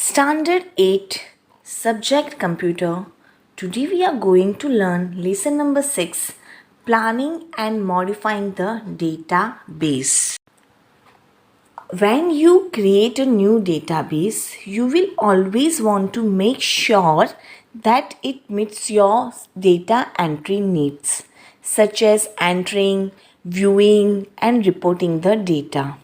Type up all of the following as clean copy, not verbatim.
Standard 8 Subject Computer. Today we are going to learn lesson number 6 Planning and Modifying the Database. When you create a new database, you will always want to make sure that it meets your data entry needs, such as entering, viewing, and reporting the data.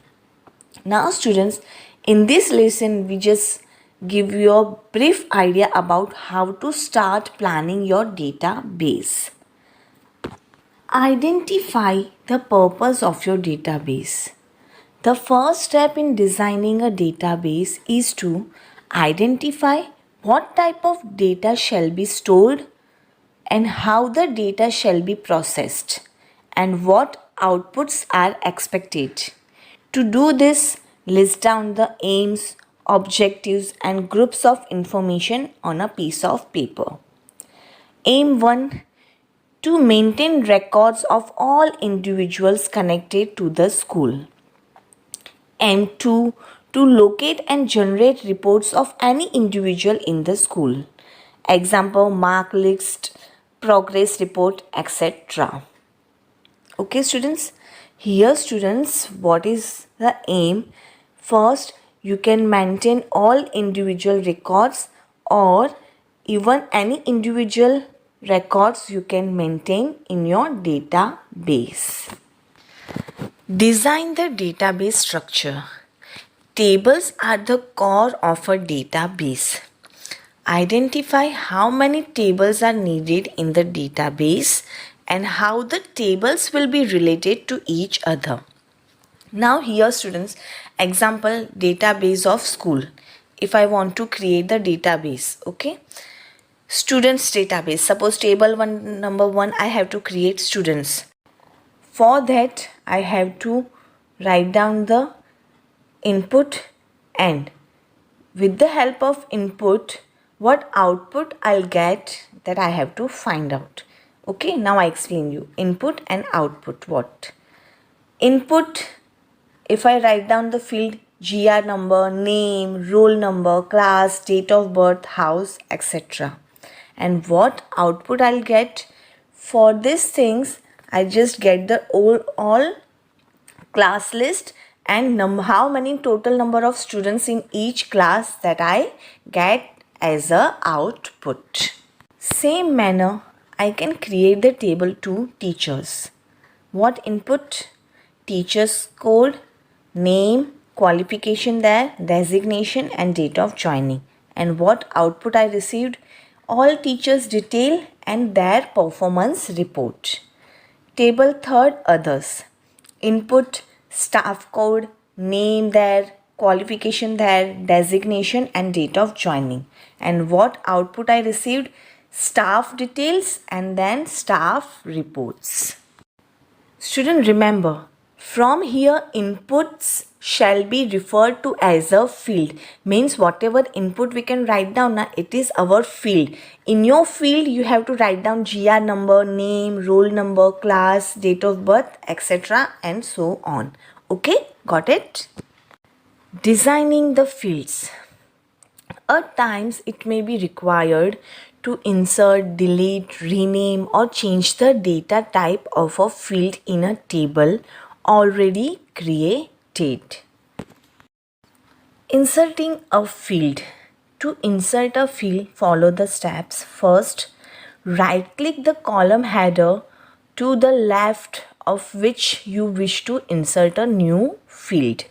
Now students, in this lesson we just give you a brief idea about how to start planning your database. Identify the purpose of your database. The first step in designing a database is to identify what type of data shall be stored and how the data shall be processed and what outputs are expected. To do this, list down the aims, objectives, and groups of information on a piece of paper. Aim 1. To maintain records of all individuals connected to the school. Aim 2. To locate and generate reports of any individual in the school. Example, mark list, progress report, etc. Okay students, here students, what is the aim? First, you can maintain all individual records or even any individual records you can maintain in your database. Design the database structure. Tables are the core of a database. Identify how many tables are needed in the database and how the tables will be related to each other. Now here students, example database of school. If I want to create the database, okay, students database, suppose table number 1 I have to create students. For that I have to write down the input and with the help of input what output I'll get, that I have to find out. Okay, now I explain you input and output. What input? If I write down the field GR number, name, roll number, class, date of birth, house, etc. And what output I'll get? For these things I just get the all class list and how many total number of students in each class, that I get as a output. Same manner I can create the table to teachers. What input? Teacher's code, name, qualification there, designation and date of joining. And what output I received? All teachers detail and their performance report. Table third, others. Input, staff code, name there, qualification there, designation and date of joining. And what output I received? Staff details and then staff reports. Student, remember, from here inputs shall be referred to as a field. Means whatever input we can write down, it is our field. In your field you have to write down GR number, name, roll number, class, date of birth, etc. and so on. Okay, got it? Designing the fields. At times it may be required to insert, delete, rename or change the data type of a field in a table already created. Inserting a field. To insert a field, follow the steps. First, right click the column header to the left of which you wish to insert a new field.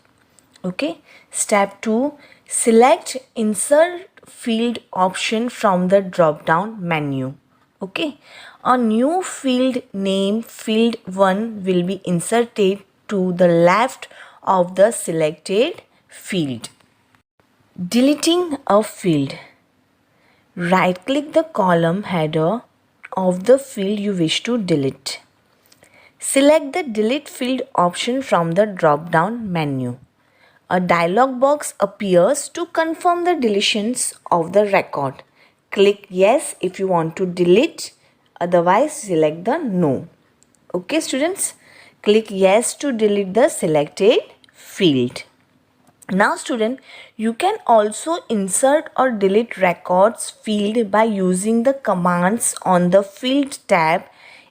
Okay. Step 2, select insert field option from the drop down menu. Okay, a new field name field 1 will be inserted to the left of the selected field. Deleting a field. Right click the column header of the field you wish to delete. Select the delete field option from the drop down menu. A dialog box appears to confirm the deletions of the record. Click yes if you want to delete, otherwise select the no. Okay students, click yes to delete the selected field. Now student, you can also insert or delete records field by using the commands on the field tab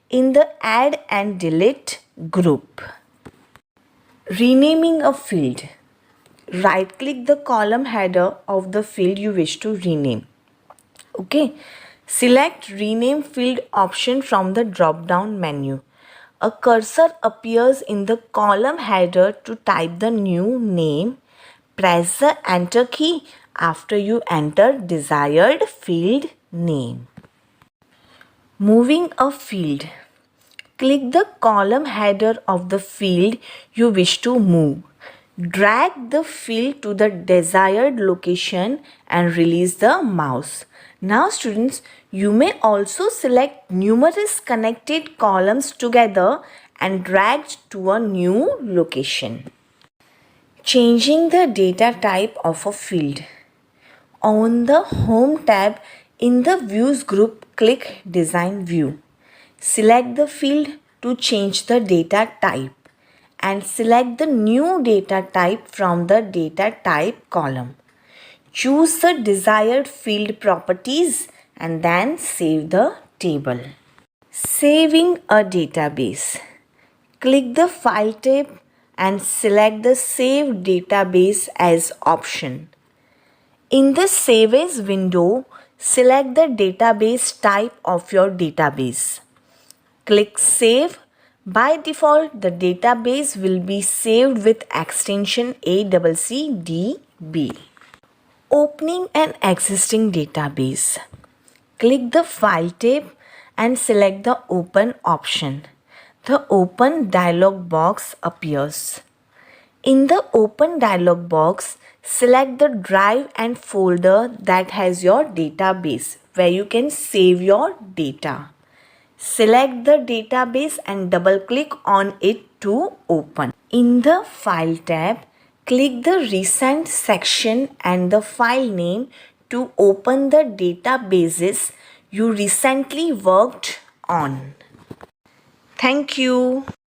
in the add and delete group. Renaming a field. Right click the column header of the field you wish to rename. Okay. Select rename field option from the drop down menu. A cursor appears in the column header to type the new name. Press the enter key after you enter desired field name. Moving a field. Click the column header of the field you wish to move. Drag the field to the desired location and release the mouse. Now students, you may also select numerous connected columns together and drag to a new location. Changing the data type of a field. On the Home tab in the Views group, click Design View. Select the field to change the data type and select the new data type from the data type column. Choose the desired field properties and then save the table. Saving a database. Click the File tab and select the Save Database as option. In the Save As window, select the database type of your database. Click Save. By default, the database will be saved with extension ACCDB. Opening an existing database. Click the File tab and select the Open option. The Open dialog box appears. In the Open dialog box, select the drive and folder that has your database where you can save your data. Select the database and double click on it to open. In the File tab, click the Recent section and the file name to open the databases you recently worked on. Thank you.